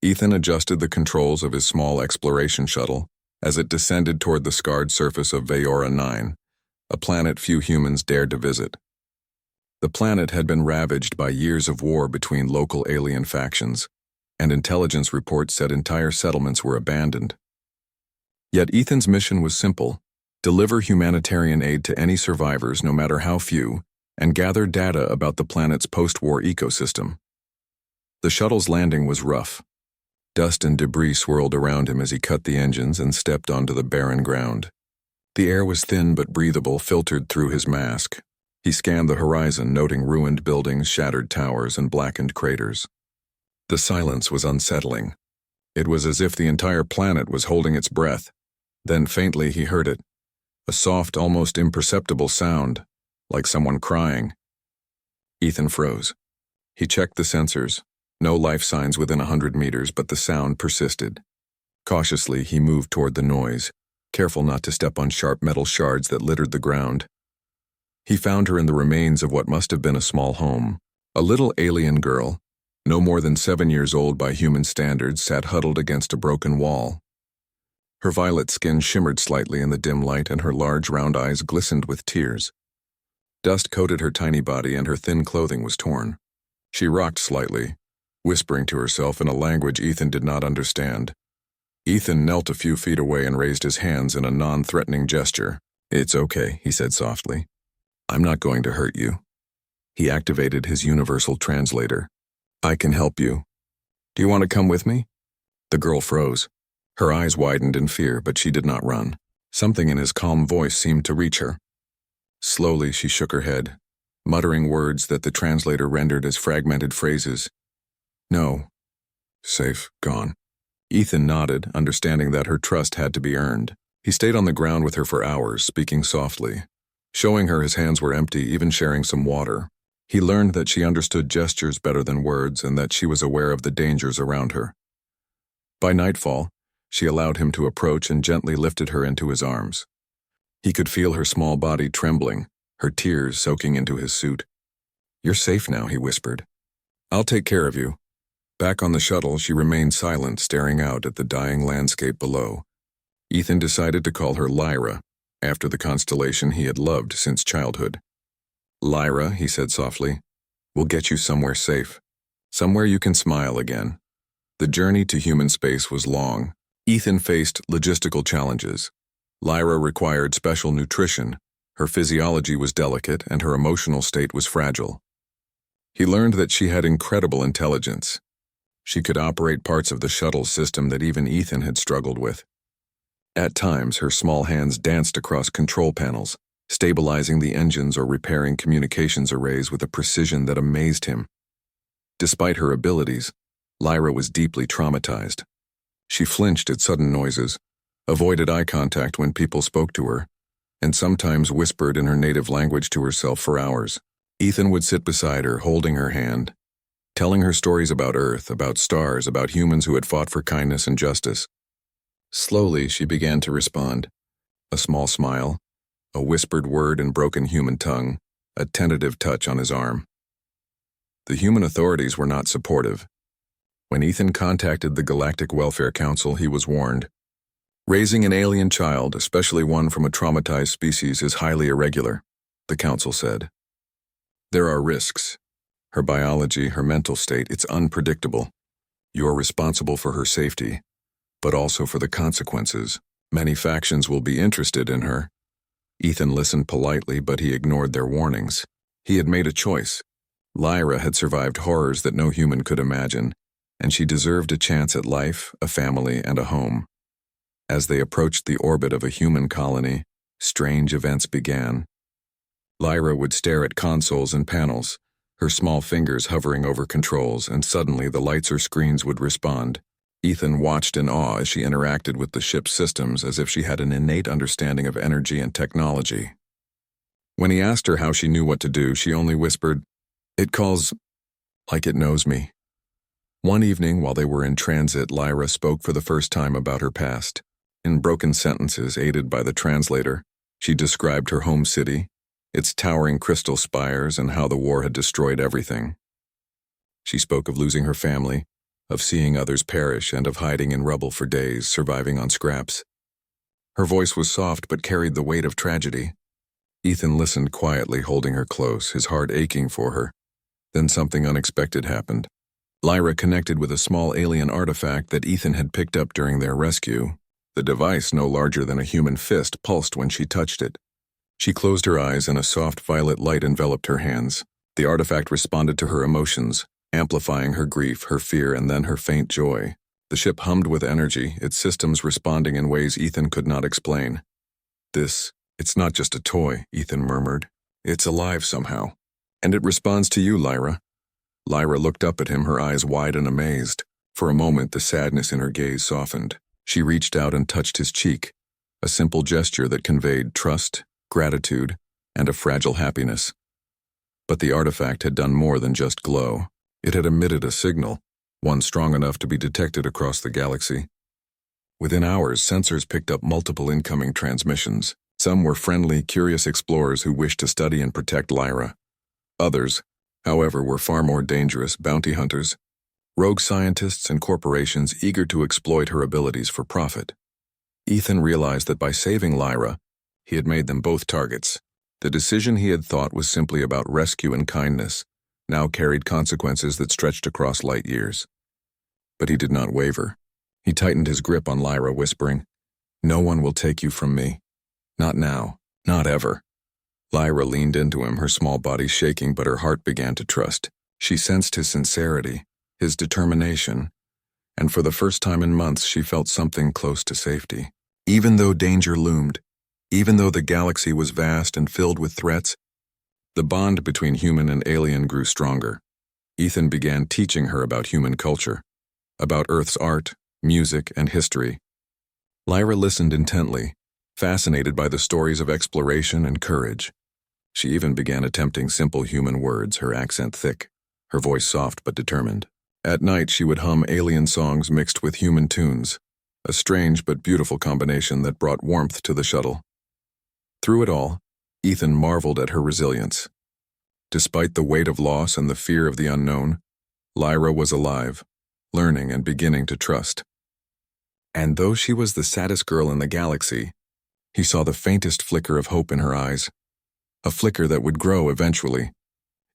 Ethan adjusted the controls of his small exploration shuttle as it descended toward the scarred surface of Veyora 9, a planet few humans dared to visit. The planet had been ravaged by years of war between local alien factions, and intelligence reports said entire settlements were abandoned. Yet Ethan's mission was simple: deliver humanitarian aid to any survivors, no matter how few, and gather data about the planet's post-war ecosystem. The shuttle's landing was rough. Dust and debris swirled around him as he cut the engines and stepped onto the barren ground. The air was thin but breathable, filtered through his mask. He scanned the horizon, noting ruined buildings, shattered towers, and blackened craters. The silence was unsettling. It was as if the entire planet was holding its breath. Then faintly he heard it, a soft, almost imperceptible sound, like someone crying. Ethan froze. He checked the sensors. No life signs within 100 meters, but the sound persisted. Cautiously, he moved toward the noise, careful not to step on sharp metal shards that littered the ground. He found her in the remains of what must have been a small home. A little alien girl, no more than 7 years old by human standards, sat huddled against a broken wall. Her violet skin shimmered slightly in the dim light, and her large round eyes glistened with tears. Dust coated her tiny body, and her thin clothing was torn. She rocked slightly, whispering to herself in a language Ethan did not understand. Ethan knelt a few feet away and raised his hands in a non-threatening gesture. "It's okay," he said softly. "I'm not going to hurt you." He activated his universal translator. "I can help you. Do you want to come with me?" The girl froze. Her eyes widened in fear, but she did not run. Something in his calm voice seemed to reach her. Slowly, she shook her head, muttering words that the translator rendered as fragmented phrases. "No. Safe, gone." Ethan nodded, understanding that her trust had to be earned. He stayed on the ground with her for hours, speaking softly, showing her his hands were empty, even sharing some water. He learned that she understood gestures better than words and that she was aware of the dangers around her. By nightfall, she allowed him to approach and gently lifted her into his arms. He could feel her small body trembling, her tears soaking into his suit. "You're safe now," he whispered. "I'll take care of you." Back on the shuttle, she remained silent, staring out at the dying landscape below. Ethan decided to call her Lyra, after the constellation he had loved since childhood. "Lyra," he said softly, "we'll get you somewhere safe, somewhere you can smile again." The journey to human space was long. Ethan faced logistical challenges. Lyra required special nutrition, her physiology was delicate, and her emotional state was fragile. He learned that she had incredible intelligence. She could operate parts of the shuttle system that even Ethan had struggled with. At times, her small hands danced across control panels, stabilizing the engines or repairing communications arrays with a precision that amazed him. Despite her abilities, Lyra was deeply traumatized. She flinched at sudden noises, avoided eye contact when people spoke to her, and sometimes whispered in her native language to herself for hours. Ethan would sit beside her, holding her hand, telling her stories about Earth, about stars, about humans who had fought for kindness and justice. Slowly, she began to respond. A small smile, a whispered word in broken human tongue, a tentative touch on his arm. The human authorities were not supportive. When Ethan contacted the Galactic Welfare Council, he was warned. "Raising an alien child, especially one from a traumatized species, is highly irregular," the council said. "There are risks. Her biology, her mental state, it's unpredictable. You're responsible for her safety, but also for the consequences. Many factions will be interested in her." Ethan listened politely, but he ignored their warnings. He had made a choice. Lyra had survived horrors that no human could imagine, and she deserved a chance at life, a family, and a home. As they approached the orbit of a human colony, strange events began. Lyra would stare at consoles and panels, her small fingers hovering over controls, and suddenly the lights or screens would respond. Ethan watched in awe as she interacted with the ship's systems as if she had an innate understanding of energy and technology. When he asked her how she knew what to do, she only whispered, "It calls like it knows me." One evening, while they were in transit, Lyra spoke for the first time about her past. In broken sentences, aided by the translator, she described her home city, its towering crystal spires, and how the war had destroyed everything. She spoke of losing her family, of seeing others perish and of hiding in rubble for days, surviving on scraps. Her voice was soft but carried the weight of tragedy. Ethan listened quietly, holding her close, his heart aching for her. Then something unexpected happened. Lyra connected with a small alien artifact that Ethan had picked up during their rescue. The device, no larger than a human fist, pulsed when she touched it. She closed her eyes and a soft violet light enveloped her hands. The artifact responded to her emotions, amplifying her grief, her fear, and then her faint joy. The ship hummed with energy, its systems responding in ways Ethan could not explain. It's not just a toy, Ethan murmured. It's alive somehow. And it responds to you, Lyra. Lyra looked up at him, her eyes wide and amazed. For a moment, the sadness in her gaze softened. She reached out and touched his cheek, a simple gesture that conveyed trust, gratitude, and a fragile happiness. But the artifact had done more than just glow. It had emitted a signal, one strong enough to be detected across the galaxy. Within hours, sensors picked up multiple incoming transmissions. Some were friendly, curious explorers who wished to study and protect Lyra. Others, however, were far more dangerous, bounty hunters, rogue scientists and corporations eager to exploit her abilities for profit. Ethan realized that by saving Lyra, he had made them both targets. The decision he had thought was simply about rescue and kindness now carried consequences that stretched across light years. But he did not waver. He tightened his grip on Lyra, whispering, "No one will take you from me. Not now, not ever." Lyra leaned into him, her small body shaking, but her heart began to trust. She sensed his sincerity, his determination, and for the first time in months she felt something close to safety. Even though danger loomed, even though the galaxy was vast and filled with threats, the bond between human and alien grew stronger. Ethan began teaching her about human culture, about Earth's art, music, and history. Lyra listened intently, fascinated by the stories of exploration and courage. She even began attempting simple human words, her accent thick, her voice soft but determined. At night she would hum alien songs mixed with human tunes, a strange but beautiful combination that brought warmth to the shuttle. Through it all, Ethan marveled at her resilience. Despite the weight of loss and the fear of the unknown, Lyra was alive, learning and beginning to trust. And though she was the saddest girl in the galaxy, he saw the faintest flicker of hope in her eyes, a flicker that would grow eventually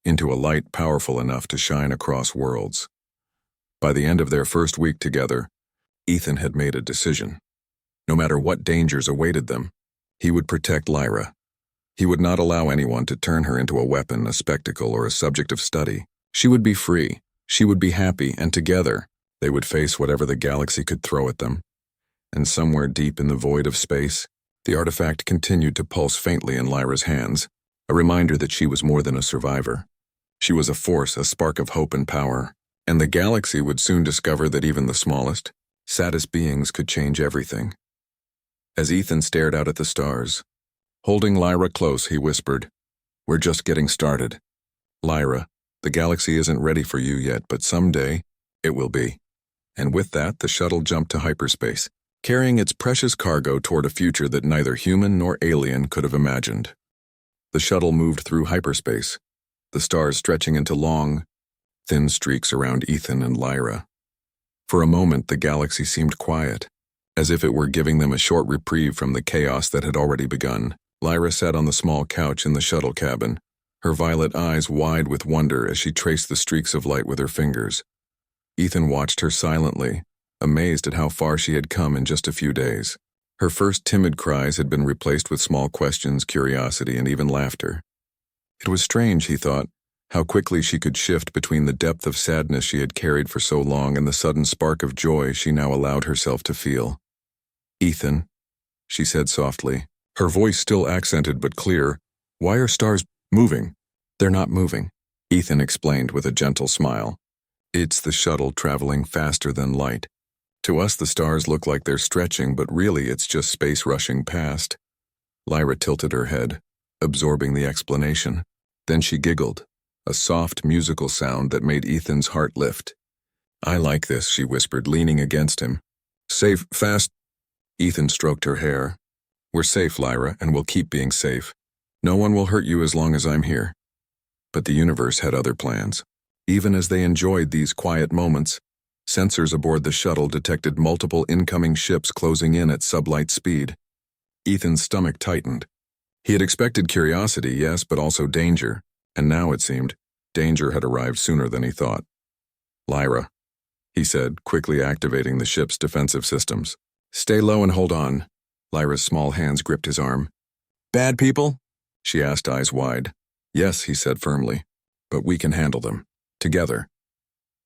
into a light powerful enough to shine across worlds. By the end of their first week together, Ethan had made a decision. No matter what dangers awaited them, he would protect Lyra. He would not allow anyone to turn her into a weapon, a spectacle, or a subject of study. She would be free, she would be happy, and together they would face whatever the galaxy could throw at them. And somewhere deep in the void of space, the artifact continued to pulse faintly in Lyra's hands, a reminder that she was more than a survivor. She was a force, a spark of hope and power, and the galaxy would soon discover that even the smallest, saddest beings could change everything. As Ethan stared out at the stars, holding Lyra close, he whispered, "We're just getting started. Lyra, the galaxy isn't ready for you yet, but someday it will be." And with that, the shuttle jumped to hyperspace, carrying its precious cargo toward a future that neither human nor alien could have imagined. The shuttle moved through hyperspace, the stars stretching into long, thin streaks around Ethan and Lyra. For a moment, the galaxy seemed quiet, as if it were giving them a short reprieve from the chaos that had already begun. Lyra sat on the small couch in the shuttle cabin, her violet eyes wide with wonder as she traced the streaks of light with her fingers. Ethan watched her silently, amazed at how far she had come in just a few days. Her first timid cries had been replaced with small questions, curiosity, and even laughter. It was strange, he thought, how quickly she could shift between the depth of sadness she had carried for so long and the sudden spark of joy she now allowed herself to feel. "Ethan," she said softly, her voice still accented but clear, "why are stars moving?" "They're not moving," Ethan explained with a gentle smile. "It's the shuttle traveling faster than light. To us the stars look like they're stretching, but really it's just space rushing past." Lyra tilted her head, absorbing the explanation. Then she giggled, a soft musical sound that made Ethan's heart lift. "I like this," she whispered, leaning against him. "Safe, fast." Ethan stroked her hair. "We're safe, Lyra, and we'll keep being safe. No one will hurt you as long as I'm here." But the universe had other plans. Even as they enjoyed these quiet moments, Sensors aboard the shuttle detected multiple incoming ships closing in at sublight speed. Ethan's stomach tightened. He had expected curiosity, yes, but also danger, and now it seemed danger had arrived sooner than he thought. "Lyra," he said, quickly activating the ship's defensive systems. "Stay low and hold on." Lyra's small hands gripped his arm. "Bad people?" she asked, eyes wide. "Yes," he said firmly, "but we can handle them. Together."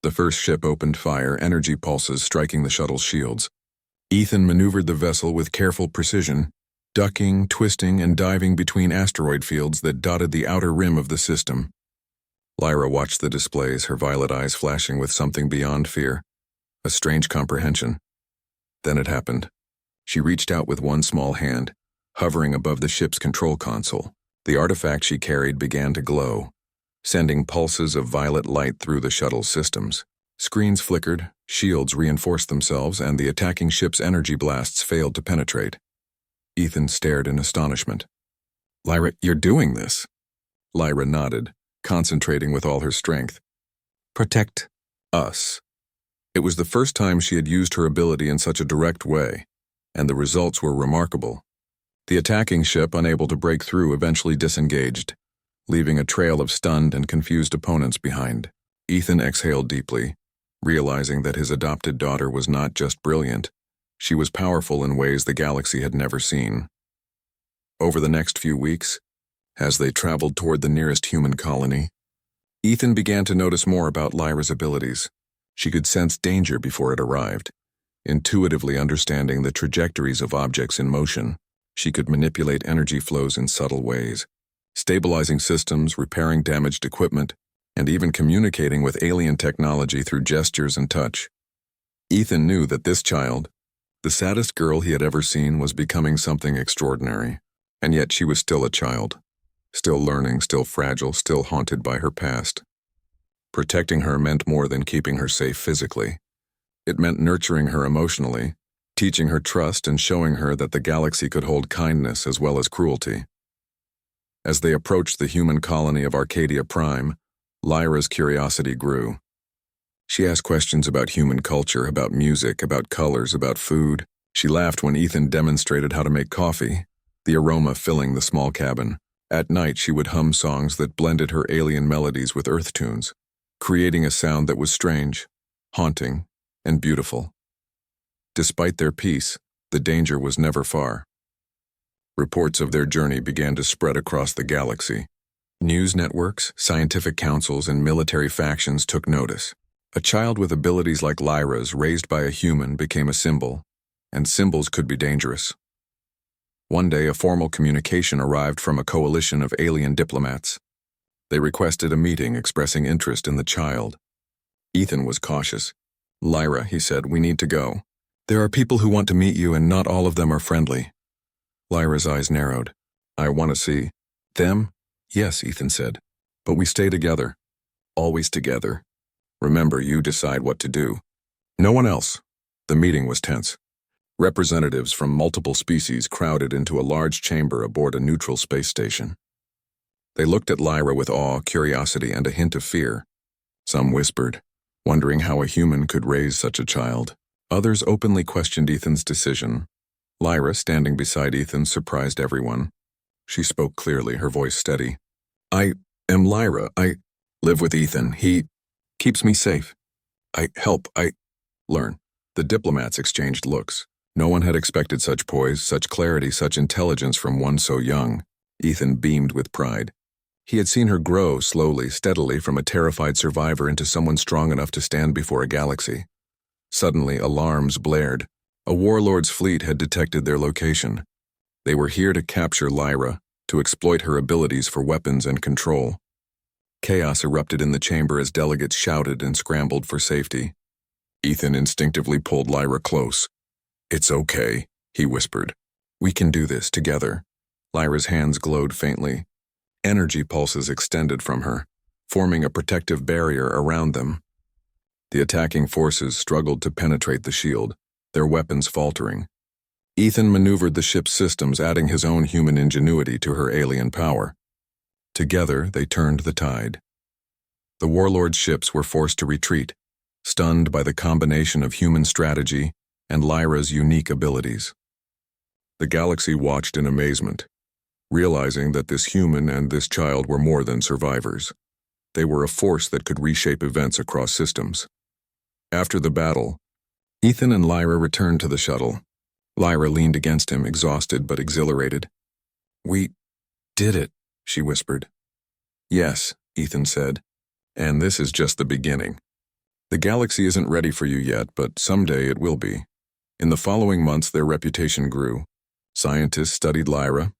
The first ship opened fire, energy pulses striking the shuttle's shields. Ethan maneuvered the vessel with careful precision, ducking, twisting, and diving between asteroid fields that dotted the outer rim of the system. Lyra watched the displays, her violet eyes flashing with something beyond fear, a strange comprehension. Then it happened. She reached out with one small hand, hovering above the ship's control console. The artifact she carried began to glow, sending pulses of violet light through the shuttle's systems. Screens flickered, shields reinforced themselves, and the attacking ship's energy blasts failed to penetrate. Ethan stared in astonishment. "Lyra, you're doing this?" Lyra nodded, concentrating with all her strength. "Protect us." It was the first time she had used her ability in such a direct way, and the results were remarkable. The attacking ship, unable to break through, eventually disengaged, leaving a trail of stunned and confused opponents behind. Ethan exhaled deeply, realizing that his adopted daughter was not just brilliant, she was powerful in ways the galaxy had never seen. Over the next few weeks, as they traveled toward the nearest human colony, Ethan began to notice more about Lyra's abilities. She could sense danger before it arrived, intuitively understanding the trajectories of objects in motion. She could manipulate energy flows in subtle ways, stabilizing systems, repairing damaged equipment, and even communicating with alien technology through gestures and touch. Ethan knew that this child, the saddest girl he had ever seen, was becoming something extraordinary, and yet she was still a child, still learning, still fragile, still haunted by her past. Protecting her meant more than keeping her safe physically. It meant nurturing her emotionally, teaching her trust and showing her that the galaxy could hold kindness as well as cruelty. As they approached the human colony of Arcadia Prime, Lyra's curiosity grew. She asked questions about human culture, about music, about colors, about food. She laughed when Ethan demonstrated how to make coffee, the aroma filling the small cabin. At night, she would hum songs that blended her alien melodies with Earth tunes, creating a sound that was strange, haunting, and beautiful. Despite their peace, the danger was never far. Reports of their journey began to spread across the galaxy. News networks, scientific councils, and military factions took notice. A child with abilities like Lyra's, raised by a human, became a symbol, and symbols could be dangerous. One day, a formal communication arrived from a coalition of alien diplomats. They requested a meeting expressing interest in the child. Ethan was cautious. "Lyra," he said, "we need to go. There are people who want to meet you, and not all of them are friendly." Lyra's eyes narrowed. "I want to see them?" "Yes," Ethan said, "but we stay together. Always together. Remember, you decide what to do. No one else." The meeting was tense. Representatives from multiple species crowded into a large chamber aboard a neutral space station. They looked at Lyra with awe, curiosity, and a hint of fear. Some whispered, wondering how a human could raise such a child. Others openly questioned Ethan's decision. Lyra, standing beside Ethan, surprised everyone. She spoke clearly, her voice steady. "I am Lyra. I live with Ethan. He keeps me safe. I help. I learn." The diplomats exchanged looks. No one had expected such poise, such clarity, such intelligence from one so young. Ethan beamed with pride. He had seen her grow slowly, steadily, from a terrified survivor into someone strong enough to stand before a galaxy. Suddenly, alarms blared. A warlord's fleet had detected their location. They were here to capture Lyra, to exploit her abilities for weapons and control. Chaos erupted in the chamber as delegates shouted and scrambled for safety. Ethan instinctively pulled Lyra close. "It's okay," he whispered. "We can do this together." Lyra's hands glowed faintly. Energy pulses extended from her, forming a protective barrier around them. The attacking forces struggled to penetrate the shield, their weapons faltering. Ethan maneuvered the ship's systems, adding his own human ingenuity to her alien power. Together, they turned the tide. The warlord's ships were forced to retreat, stunned by the combination of human strategy and Lyra's unique abilities. The galaxy watched in amazement, realizing that this human and this child were more than survivors. They were a force that could reshape events across systems. After the battle, Ethan and Lyra returned to the shuttle. Lyra leaned against him, exhausted but exhilarated. "We did it," she whispered. "Yes," Ethan said, "and this is just the beginning. The galaxy isn't ready for you yet, but someday it will be." In the following months, their reputation grew. Scientists studied Lyra,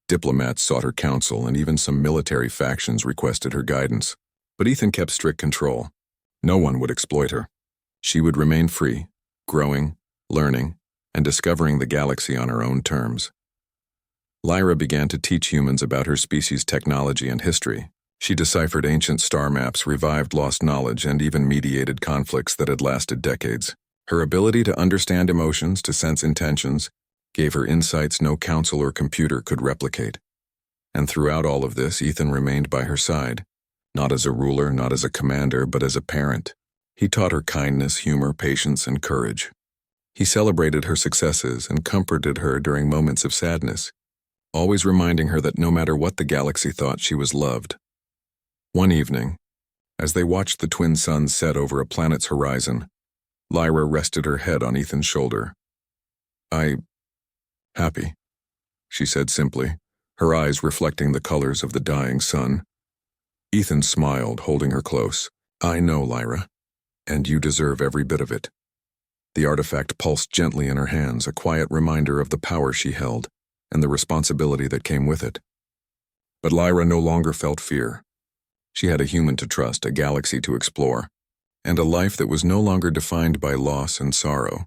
diplomats sought her counsel, and even some military factions requested her guidance. But Ethan kept strict control. No one would exploit her. She would remain free, growing, learning, and discovering the galaxy on her own terms. Lyra began to teach humans about her species' technology and history. She deciphered ancient star maps, revived lost knowledge, and even mediated conflicts that had lasted decades. Her ability to understand emotions, to sense intentions, gave her insights no council or computer could replicate. And throughout all of this, Ethan remained by her side, not as a ruler, not as a commander, but as a parent. He taught her kindness, humor, patience, and courage. He celebrated her successes and comforted her during moments of sadness, always reminding her that no matter what the galaxy thought, she was loved. One evening, as they watched the twin suns set over a planet's horizon, Lyra rested her head on Ethan's shoulder. Happy," she said simply, her eyes reflecting the colors of the dying sun. Ethan smiled, holding her close. "I know, Lyra, and you deserve every bit of it." The artifact pulsed gently in her hands, a quiet reminder of the power she held and the responsibility that came with it. But Lyra no longer felt fear. She had a human to trust, a galaxy to explore, and a life that was no longer defined by loss and sorrow.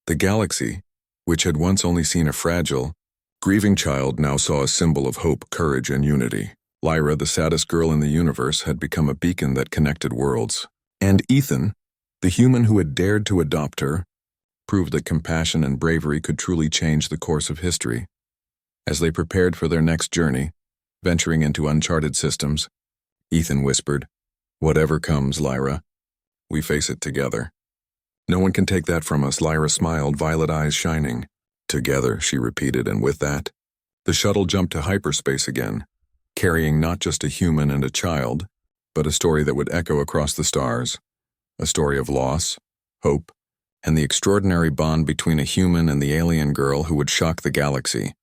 The galaxy, which had once only seen a fragile, grieving child, now saw a symbol of hope, courage, and unity. Lyra, the saddest girl in the universe, had become a beacon that connected worlds. And Ethan, the human who had dared to adopt her, proved that compassion and bravery could truly change the course of history. As they prepared for their next journey, venturing into uncharted systems, Ethan whispered, "Whatever comes, Lyra, we face it together." "No one can take that from us," Lyra smiled, violet eyes shining. "Together," she repeated, and with that, the shuttle jumped to hyperspace again, carrying not just a human and a child, but a story that would echo across the stars, a story of loss, hope, and the extraordinary bond between a human and the alien girl who would shock the galaxy.